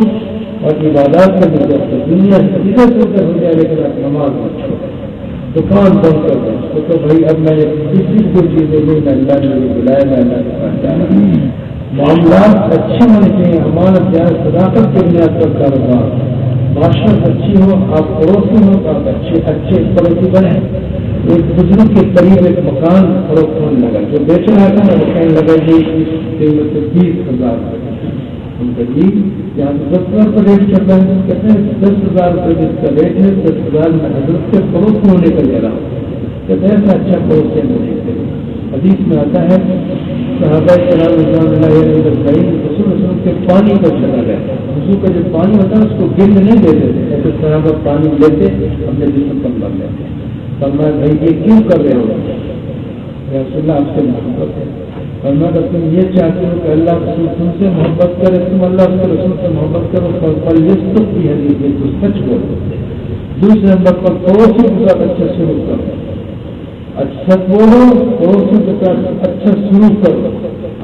اور عبادات کا بھی ضرورت، دنیا سیدھا سیدھا ہو جائے لیکن آپ نماز مت چھوڑیں، دکان بند کر دیں اس کو، تو بھائی اب میں کسی کو چیزیں نہیں، میں اللہ نے مجھے بلایا، میں اللہ کے پاس جانا۔ معاملات اچھے ہونے چاہیے، امانت جائے، صداقت کی بنیاد پر کاروبار، معاشرت اچھی ہو، آپ پڑوسی ہو تو آپ اچھے پڑوسی بنے۔ ایک بزرگ کے قریب ایک مکان فروخت ہونے لگا، جو بیچ رہا تھا نا وہ کہنے لگا جی اس کی قیمت 20,000 روپئے۔ ان کا جی یہاں تو 10,000 کا ریٹ چل رہا ہے، کہتے ہیں 10,000 روپئے جس کا ریٹ ہے، 10,000 میں حضرت کے فروخت ہونے کا لے رہا ہوں، کہتے ہیں ایسا اچھا فروخت سے نہیں دیکھتے۔ حدیث میں آتا ہے صحابہ کرام رضوان اللہ علیہ رسول کے پانی کو چلا گیا، وضو کا جو پانی ہوتا ہے اس کو گرد نہیں دیتے تھے، ایسے صحابہ پانی لیتے اپنے جسم پر مر لیتے۔ فرمایا بھائی یہ کیوں کر رہے ہو؟ یا رسول اللہ آپ سے محبت ہے۔ فرمایا تم یہ چاہتے ہو کہ اللہ رسول تم سے محبت کرے، تم اللہ کے رسول سے محبت کرو، پر یہ کی حدیث ہے تو سچ بولو۔ دوسرے نمبر پر پڑوسی کے ساتھ اچھا سلوک کرو، اچھا بولو، پڑوسی کے ساتھ اچھا سلوک کرو۔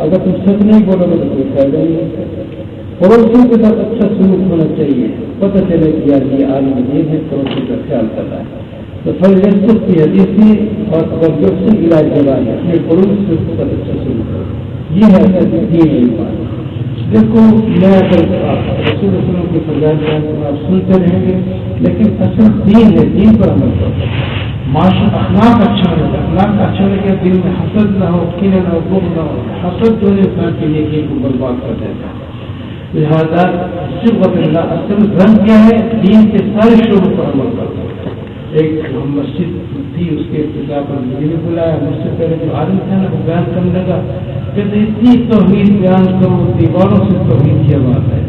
اگر تم سچ نہیں بولو گے تو کوئی فائدہ نہیں ہے۔ پڑوسی کے ساتھ اچھا سلوک ہونا چاہیے، پتہ چلے کہ یار یہ عالم دین ہے، پڑوسی کا خیال کر رہا ہے۔ تو فلیسط کی حدیث کی اور توجہ سے علاج جوان ہے، اپنے پڑوس سے ساتھ اچھا سلوک کرو، یہ ہے ایسا دین ایمان۔ دیکھو میں اگر رسول اللہ کے فرمان آپ سنتے رہیں گے، لیکن اصل دین ہے، دین پر عمل کرو۔ معاشرت اخلاق اچھا ہونا چاہیے، اخلاق اچھا ہونے کے دل میں حسد نہ ہو، کینہ نہ ہو، بغض نہ ہو۔ حسد جو ہے انسان کے لیے کو برباد کر دیتا ہے۔ لہٰذا صبغۃ اللہ اصل رنگ کیا ہے؟ دین کے سارے شعبوں پر عمل کرو۔ ایک مسجد تھی، اس کے افتتاح پر مجھے بھی بلایا، مجھ سے پہلے جو عالم تھا نا وہ بیان کرنے لگا، کہتے اتنی توحید بیان کرو، دیواروں سے توحید کی آواز ہے۔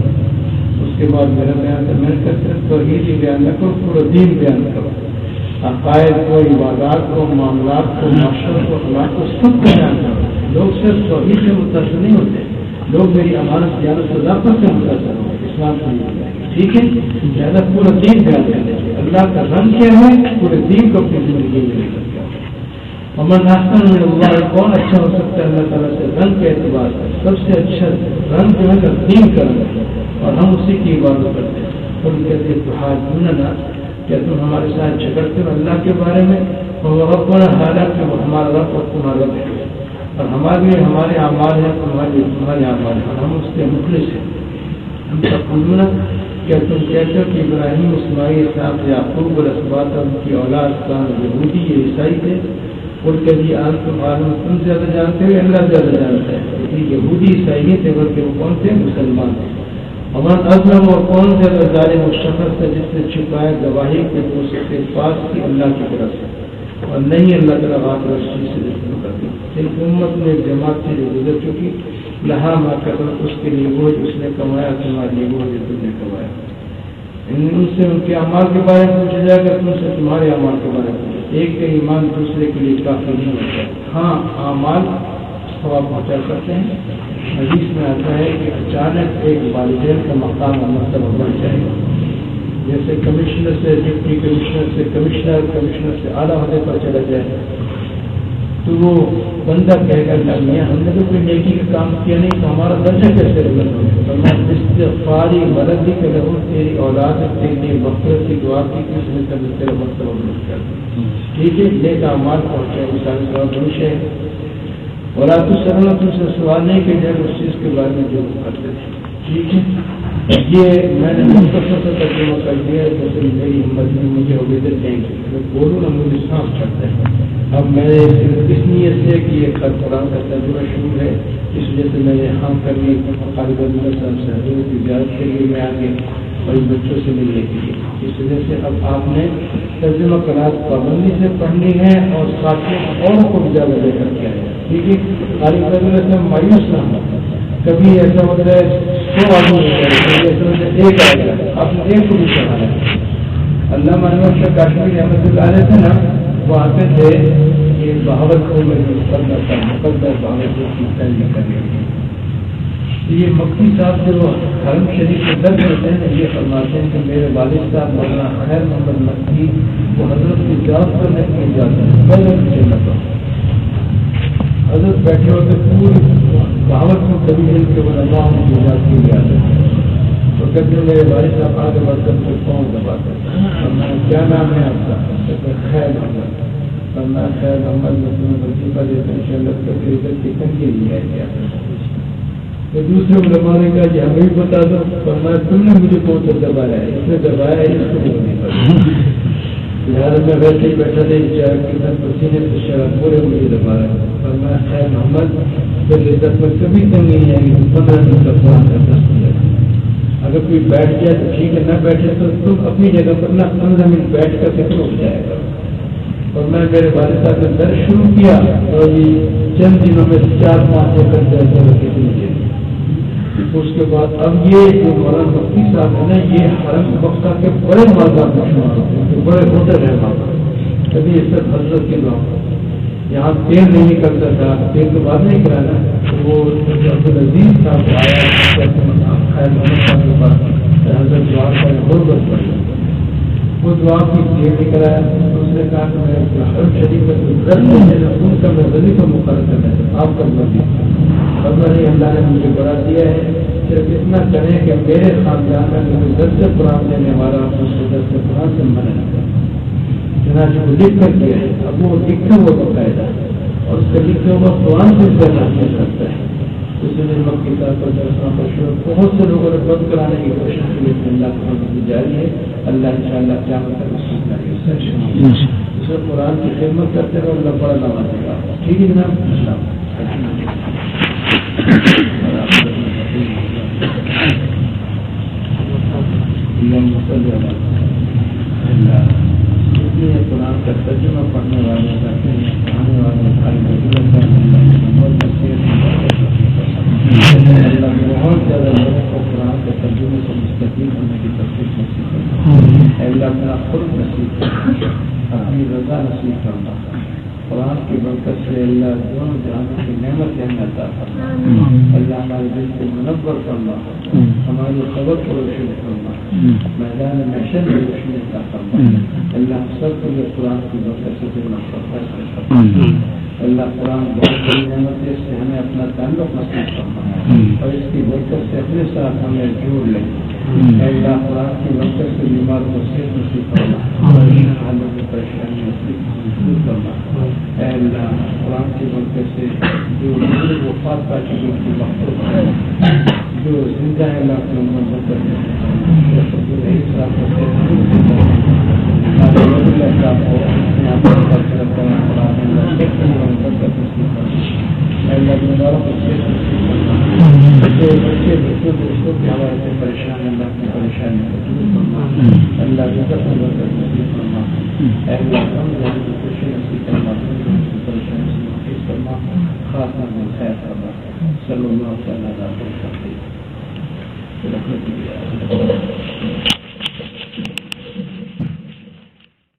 اس کے بعد میرا بیان تھا، میں نے کہا صرف توحید ہی بیان نہ کرو، پورا دین بیان کرو، عقائد کو، عبادات کو، معاملات کو، معاشرت کو، اخلاق کو، سب کو بیان کرو۔ لوگ صرف توحید سے متاثر نہیں ہوتے، لوگ میری امانت دیانت صداقت سے متاثر ہوتے، اسلام سے نہیں ہوتے، ٹھیک ہے؟ لہٰذا پورا دین بیان کرنے چاہیے۔ اللہ کا رنگ کیا ہے؟ پورے دین کو اپنی زندگی میں لے کر کے امن احسن من اللہ، کون اچھا ہو سکتا ہے اللہ تعالیٰ سے رنگ کے اعتبار سے؟ سب سے اچھا رنگ جو ہے دین کا رنگ ہے، اور ہم اسی کی عبادت کرتے ہیں۔ تم کہتے تحاجوننا، کیا تم ہمارے ساتھ جھگڑتے ہو اللہ کے بارے میں؟ اور ربنا، حالانکہ وہ ہمارا رب اور تمہارا رب ہے، اور ہمارے اعمال ہیں، تمہارے اعمال ہیں، اور ہم اس کے مخلص ہیں۔ ہم تقولون، کیا تم کہتے ہو کہ ابراہیم، اسماعیل، اسحاق، یعقوب اور اسباط ان کی اولاد کان یہودی، یہ عیسائی تھے؟ اور کہ جی تم عالم، تم زیادہ جانتے ہو، اللہ زیادہ جانتا ہے۔ لیکن یہودی عیسائی نہیں تھے، بلکہ وہ کون تھے؟ مسلمان تھے۔ امن ازلم، اور کون زیادہ ظالم و شخص ہے جس نے چھپائے گواہی کے اس کے پاس کی اللہ کی طرف سے، اور نہیں اللہ تعالیٰ غافل اس چیز سے رسم کرتی۔ ان امت میں ایک جماعت تھی جو گزر چکی، لہا ما کسبت، اس کے لیے وہ اس نے کمایا، تمہارے لیے وہ جو تم نے کمایا۔ ان سے ان کے اعمال کے بارے میں پوچھا جائے گا، تم سے تمہارے اعمال کے بارے میں پوچھا۔ ایک کا ایمان دوسرے کے لیے کافی نہیں ہوتا، ہاں اعمال ثواب پہنچا کرتے ہیں۔ حدیث میں آتا ہے کہ اچانک ایک والدین کا مقام اور مرتبہ بڑھ جائے گا، جیسے کمشنر سے ڈپٹی کمشنر سے کمشنر، کمشنر سے اعلیٰ عہدے پر چلا جائے، تو وہ بندہ کہے گا اللہ میاں ہم نے تو کوئی نیکی کا کام کیا نہیں، تو ہمارا درجہ کیسے بلند ہوگا؟ میں استغفاری مرد بھی کہ رہوں، تیری اولاد تیرے لیے مغفرت کی دعا کی کہ اس نے کبھی تیرا مرتبہ بلند کر دیا، ٹھیک ہے؟ نیک اعمال پہنچے، مثال ثواب بخش ہے۔ اور آپ کو سرنا تم سے سوال نہیں کہ جائے اس چیز کے بارے میں جو کرتے تھے، ٹھیک ہے؟ یہ میں نے مختصر سے ترجمہ کر دیا، جیسے میری ہمت میں مجھے عبیدت دیں گے، میں بولوں نا مجھے سانس چڑھتا ہے۔ اب میں نے صرف اس نیت سے کہ یہ قرآن کا ترجمہ شروع ہے، اس وجہ سے میں نے ہاں کر لی خالد اللہ صاحب سے حضرت کی زیارت کے لیے میں آگے اور بچوں سے ملنے کے لیے، اس وجہ سے اب آپ نے ترجمہ کلاس پابندی سے پڑھنی ہے اور ساتھیوں اوروں کو بھی زیادہ لے کر کے آئے، ٹھیک ہے؟ خالد اللہ سے مایوس نہ ہو، کبھی ایسا ہوتا ہے 100 آدمی ہو جائے، کبھی ایسا ہوتا ہے ایک آئے گا، آپ نے ایک کو بھی پڑھانا ہے۔ اللہ محمد شاہ کاشمیری احمد اللہ علیہ تھے نا، وہ آتے تھے کہ بہاول کو میں مقدر بہاول کی تعلیم کرنے کے لیے، یہ مکی صاحب جو حرم شریف کے درد ہوتے ہیں یہ فرماتے ہیں کہ میرے والد صاحب مولانا خیر محمد مکی وہ حضرت کی اجازت کرنے کی اجازت ہے، پہلے جنت حضرت بیٹھے ہوتے پوری دعوت میں کبھی دل کے علماء کی اجازت کی جاتی تو کبھی میرے والد صاحب آگے بڑھ کر کے پاؤں دباتے کیا نام ہے آپ کا؟ خیر محمد. ورنہ خیر محمد مسلم وظیفہ دیتے ان شاء اللہ کی تنگی نہیں ہے کیا. تو دوسرے علماء نے کہا کہ ہمیں بھی بتا دو. فرمایا تم نے مجھے کون سا دبایا ہے؟ اس نے دبایا ہے, اس کو نہیں پتا. لہٰذا میں ویسے ہی بیٹھا تھا پسینے سے شراب پورے مجھے دبا رہا ہے. فرمایا خیر محمد پھر عزت میں کبھی تنگ نہیں آئے گی. 15 منٹ کا قرآن کا 10 منٹ. اگر کوئی بیٹھ جائے تو ٹھیک ہے, نہ بیٹھے تو تم اپنی جگہ پر نہ 15 منٹ بیٹھ کر کے رک جائے گا. اور میں میرے والد صاحب نے درد شروع کیا اور یہ چند دنوں میں 4-5 ایکڑ جیسے کتنی چیز. اس کے بعد اب یہ جو مولانا مفتی صاحب ہے نا, یہ حرم مکہ کے بڑے مالدار مشہور ہوتے ہیں, بڑے ہوٹل ہے وہاں پر. کبھی اس سے حضرت کے گاؤں یہاں تیل نہیں نکلتا تھا, تیل تو بعد نہیں کرانا. وہ عبدالعزیز صاحب آیا خیر محمد صاحب کے پاس, حضرت دعا کریں غربت پڑ گئی. وہ دعا کی تیل نکلایا. اس نے کہا کہ میں حرم شریف میں ان کا میں وظیفہ مقرر کرنا ہے, آپ کا وظیفہ. خبر ہے اللہ نے مجھے بڑا دیا ہے, صرف اتنا کریں کہ میرے خاندان میں مجھے درس قرآن دینے والا اس کو درس قرآن سے منع نہ کرے. چنانچہ وہ لکھ کر دیا ہے. اب وہ لکھا ہوا باقاعدہ اور اس کا لکھا ہوا قرآن سے زیادہ نہیں کرتا ہے. اس نے مکی طور پر درسوں پر شروع بہت سے لوگوں نے بند کرانے کی کوشش کی, لیکن اللہ کا حکم جاری ہے. اللہ ان شاء اللہ قیامت تک اس میں قرآن کی خدمت کرتے رہو, اللہ بڑا نوازے گا. ٹھیک ہے جناب. قرآن کا ترجمہ پڑھنے والے پڑھانے والے اللہ بہت زیادہ لوگوں کو قرآن کے ترجمے سے مستقیم ہونے کی توفیق نصیب کرنا. اللہ اپنا خود نصیب کرنا, اپنی رضا نصیب کرنا. قرآن کی برکت سے اللہ دونوں جہانوں کی نعمت عطا فرما. اللہ ہمارے دل کو منور فرما, ہماری خبر کو روشن فرما, میدان محشر میں روشنی عطا فرما. اللہ سب کو یہ قرآن کی برکت سے دل میں فرما. اللہ قرآن بہت بڑی نعمت ہے, اس سے ہمیں اپنا تعلق نصیب فرما اور اس کی برکت سے اپنے ساتھ ہمیں جوڑ لیں. اللہ قرآن کی برکت سے بیمار کو صحت نصیب فرما, حالوں میں پریشانی نصیب فرما. اے اللہ قرآن کی برکت سے جو وفات پا چکی ان کی مغفرت فرما, جو زندہ ہے اللہ کی عمر برکت ہے. دوستوں کے حوالے سے پریشان اللہ کی پریشانی کو دور فرما. اللہ رزق میں برکت نصیب فرما. اے اللہ ہم لوگوں کو خوشی نصیب فرما, پریشانی سے محفوظ فرما, خاتمہ میں خیر فرما. صلی اللہ علیہ وسلم.